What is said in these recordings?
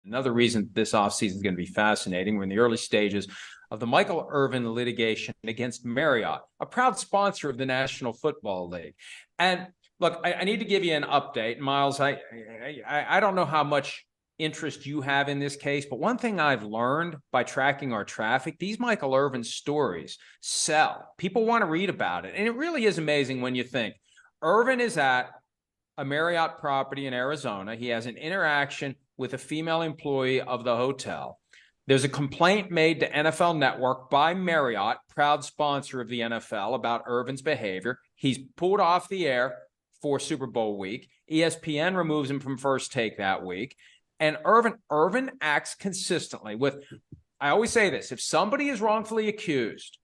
Another reason this offseason is going to be fascinating. We're in the early stages of the Michael Irvin litigation against Marriott, a proud sponsor of the National Football League. And look, I need to give you an update, Myles. I don't know how much interest you have in this case, but one thing I've learned by tracking our traffic, these Michael Irvin stories sell. People want to read about it. And it really is amazing when you think Irvin is at a Marriott property in Arizona. He has an interaction with a female employee of the hotel. There's a complaint made to NFL Network by Marriott, proud sponsor of the NFL, about Irvin's behavior. He's pulled off the air for Super Bowl week. ESPN removes him from First Take that week. And Irvin acts consistently with, I always say this, if somebody is wrongfully accused,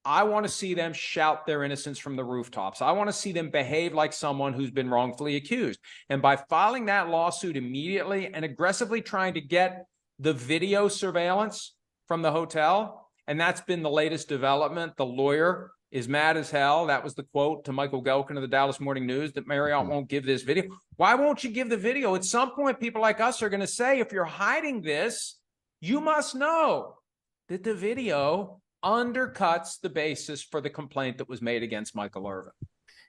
I want to see them shout their innocence from the rooftops. I want to see them behave like someone who's been wrongfully accused. And by filing that lawsuit immediately and aggressively trying to get the video surveillance from the hotel, and that's been the latest development. The lawyer is mad as hell. That was the quote to Michael Gelkin of the Dallas Morning News, that Marriott won't give this video. Why won't you give the video? At some point, people like us are going to say, if you're hiding this, you must know that the video undercuts the basis for the complaint that was made against Michael Irvin.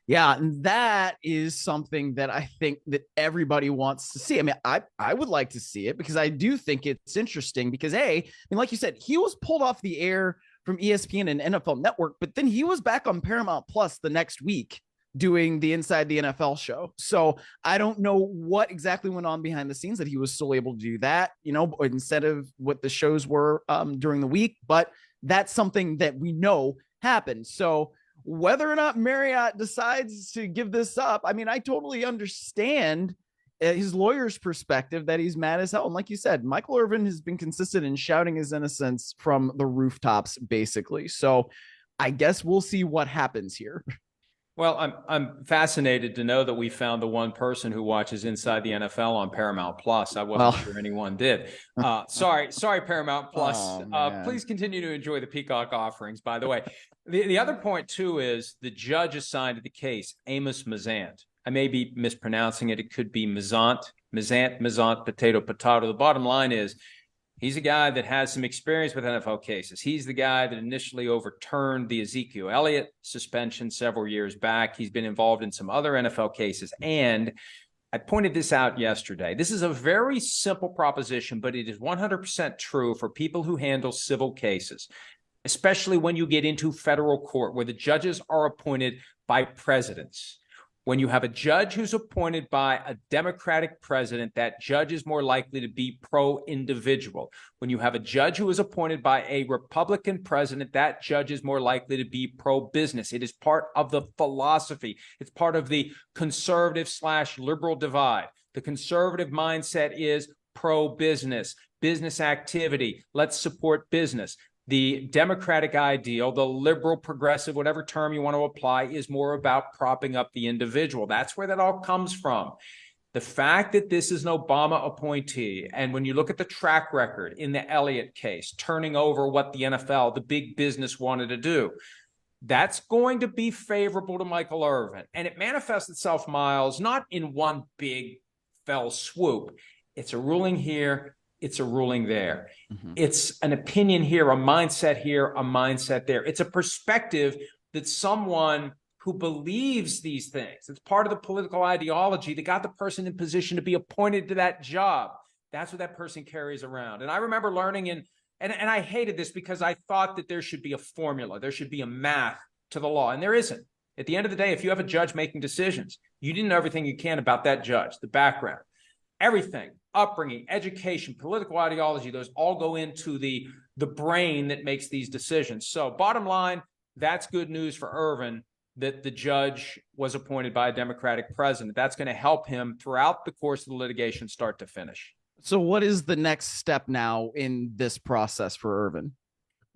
Yeah, and that is something that I think that everybody wants to see. I mean, I would like to see it because I do think it's interesting because, like you said, he was pulled off the air from ESPN and NFL Network, but then he was back on Paramount Plus the next week doing the Inside the NFL show. So I don't know what exactly went on behind the scenes that he was still able to do that, instead of what the shows were during the week, but that's something that we know happened. So whether or not Marriott decides to give this up, I mean, I totally understand his lawyer's perspective that he's mad as hell. And like you said, Michael Irvin has been consistent in shouting his innocence from the rooftops, basically. So I guess we'll see what happens here. Well, I'm fascinated to know that we found the one person who watches Inside the NFL on Paramount Plus. I wasn't sure anyone did. Sorry, Paramount Plus. Please continue to enjoy the Peacock offerings, by the way. The other point, too, is the judge assigned to the case, Amos Mazant. I may be mispronouncing it. It could be Mazant, potato. The bottom line is, he's a guy that has some experience with NFL cases. He's the guy that initially overturned the Ezekiel Elliott suspension several years back. He's been involved in some other NFL cases. And I pointed this out yesterday. This is a very simple proposition, but it is 100% true for people who handle civil cases, especially when you get into federal court where the judges are appointed by presidents. When you have a judge who's appointed by a Democratic president, that judge is more likely to be pro-individual. When you have a judge who is appointed by a Republican president, that judge is more likely to be pro-business. It is part of the philosophy. It's part of the conservative/liberal divide. The conservative mindset is pro-business, business activity. Let's support business. The Democratic ideal, the liberal, progressive, whatever term you want to apply, is more about propping up the individual. That's where that all comes from. The fact that this is an Obama appointee, and when you look at the track record in the Elliott case, turning over what the NFL, the big business, wanted to do, that's going to be favorable to Michael Irvin. And it manifests itself, Myles, not in one big fell swoop. It's a ruling here. It's a ruling there. Mm-hmm. It's an opinion here, a mindset there. It's a perspective that someone who believes these things, it's part of the political ideology that got the person in position to be appointed to that job. That's what that person carries around. And I remember learning and I hated this because I thought that there should be a formula. There should be a math to the law. And there isn't. At the end of the day, if you have a judge making decisions, you didn't know everything you can about that judge, the background, everything. Upbringing, education, political ideology, those all go into the brain that makes these decisions. So bottom line, that's good news for Irvin that the judge was appointed by a Democratic president. That's going to help him throughout the course of the litigation, start to finish. So what is the next step now in this process for Irvin?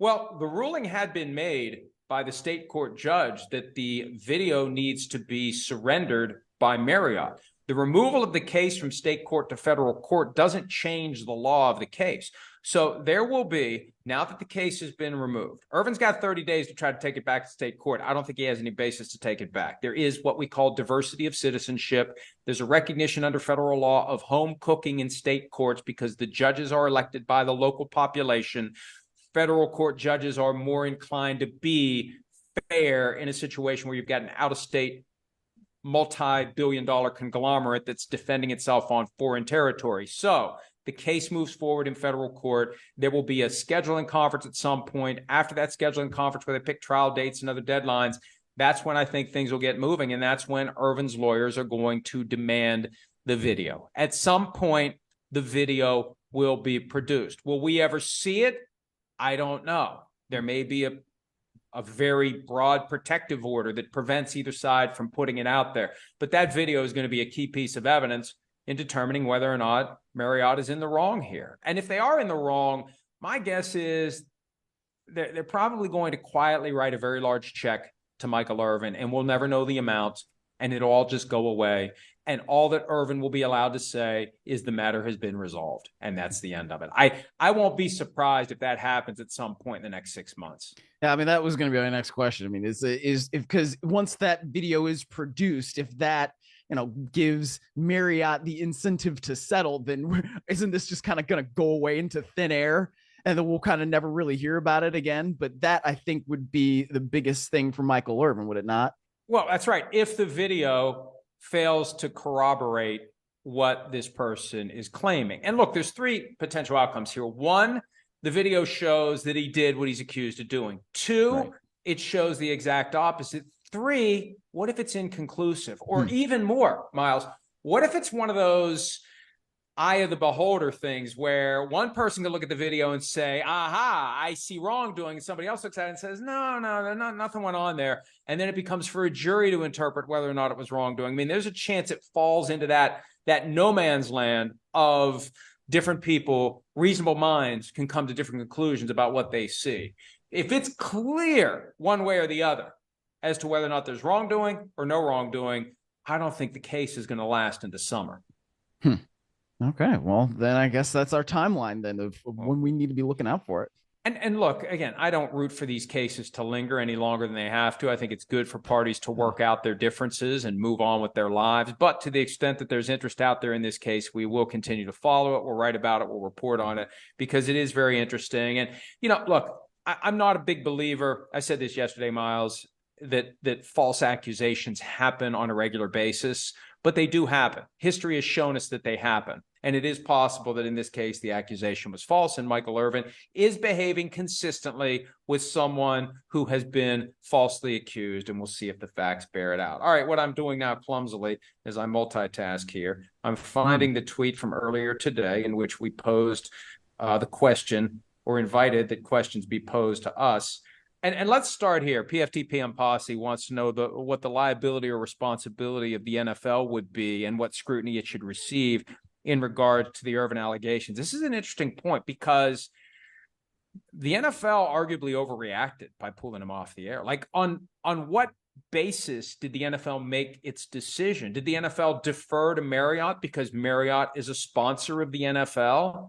Well, the ruling had been made by the state court judge that the video needs to be surrendered by Marriott. The removal of the case from state court to federal court doesn't change the law of the case. So there will be, now that the case has been removed, Irvin's got 30 days to try to take it back to state court. I don't think he has any basis to take it back. There is what we call diversity of citizenship. There's a recognition under federal law of home cooking in state courts because the judges are elected by the local population. Federal court judges are more inclined to be fair in a situation where you've got an out-of-state multi-billion-dollar conglomerate that's defending itself on foreign territory. So the case moves forward in federal court. There will be a scheduling conference at some point. After that scheduling conference where they pick trial dates and other deadlines, that's when I think things will get moving. And that's when Irvin's lawyers are going to demand the video. At some point, the video will be produced. Will we ever see it? I don't know. There may be a very broad protective order that prevents either side from putting it out there. But that video is going to be a key piece of evidence in determining whether or not Marriott is in the wrong here. And if they are in the wrong, my guess is they're probably going to quietly write a very large check to Michael Irvin, and we'll never know the amount, and it'll all just go away. And all that Irvin will be allowed to say is the matter has been resolved, and that's the end of it. I won't be surprised if that happens at some point in the next 6 months. Yeah, I mean, that was going to be my next question. I mean, is because once that video is produced, if that gives Marriott the incentive to settle, then isn't this just kind of going to go away into thin air? And then we'll kind of never really hear about it again. But that, I think, would be the biggest thing for Michael Irvin, would it not? Well, that's right. If the video fails to corroborate what this person is claiming. And look, there's three potential outcomes here. One, the video shows that he did what he's accused of doing. Two, right, it shows the exact opposite. Three, what if it's inconclusive? Or even more, Myles, what if it's one of those eye of the beholder things where one person can look at the video and say, aha, I see wrongdoing. And somebody else looks at it and says, no, nothing went on there. And then it becomes for a jury to interpret whether or not it was wrongdoing. I mean, there's a chance it falls into that no man's land of different people, reasonable minds can come to different conclusions about what they see. If it's clear one way or the other as to whether or not there's wrongdoing or no wrongdoing, I don't think the case is going to last into summer. Okay, well, then I guess that's our timeline then of when we need to be looking out for it. And look, again, I don't root for these cases to linger any longer than they have to. I think it's good for parties to work out their differences and move on with their lives. But to the extent that there's interest out there in this case, we will continue to follow it. We'll write about it. We'll report on it because it is very interesting. And, look, I'm not a big believer. I said this yesterday, Myles, that false accusations happen on a regular basis, but they do happen. History has shown us that they happen. And it is possible that in this case, the accusation was false and Michael Irvin is behaving consistently with someone who has been falsely accused. And we'll see if the facts bear it out. All right, what I'm doing now clumsily is I multitask here. I'm finding the tweet from earlier today in which we posed the question or invited that questions be posed to us. And let's start here. PFTPM Posse wants to know what the liability or responsibility of the NFL would be and what scrutiny it should receive in regard to the Irvin allegations. This is an interesting point because the NFL arguably overreacted by pulling him off the air. Like on what basis did the NFL make its decision? Did the NFL defer to Marriott because Marriott is a sponsor of the NFL?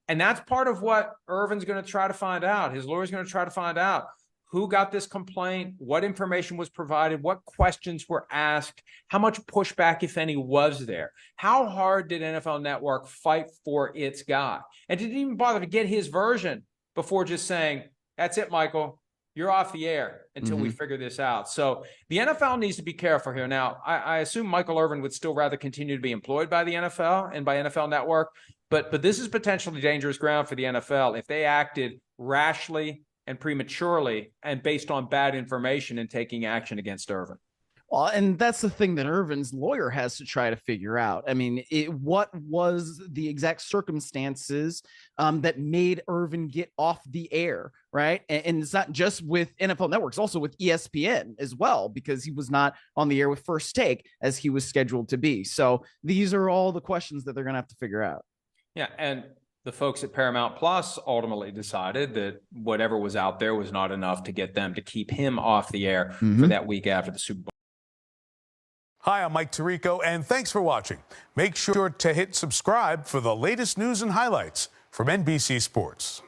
And that's part of what Irvin's going to try to find out. His lawyer's going to try to find out. Who got this complaint? What information was provided? What questions were asked? How much pushback, if any, was there? How hard did NFL Network fight for its guy? And did it even bother to get his version before just saying, that's it, Michael, you're off the air until we figure this out? So the NFL needs to be careful here. Now, I assume Michael Irvin would still rather continue to be employed by the NFL and by NFL Network, but this is potentially dangerous ground for the NFL if they acted rashly and prematurely and based on bad information and taking action against Irvin. Well, and that's the thing that Irvin's lawyer has to try to figure out. I mean, what was the exact circumstances that made Irvin get off the air, right? And it's not just with NFL Network, it's also with ESPN as well, because he was not on the air with First Take as he was scheduled to be. So these are all the questions that they're going to have to figure out. Yeah, and the folks at Paramount Plus ultimately decided that whatever was out there was not enough to get them to keep him off the air for that week after the Super Bowl. Hi, I'm Mike Tirico, and thanks for watching. Make sure to hit subscribe for the latest news and highlights from NBC Sports.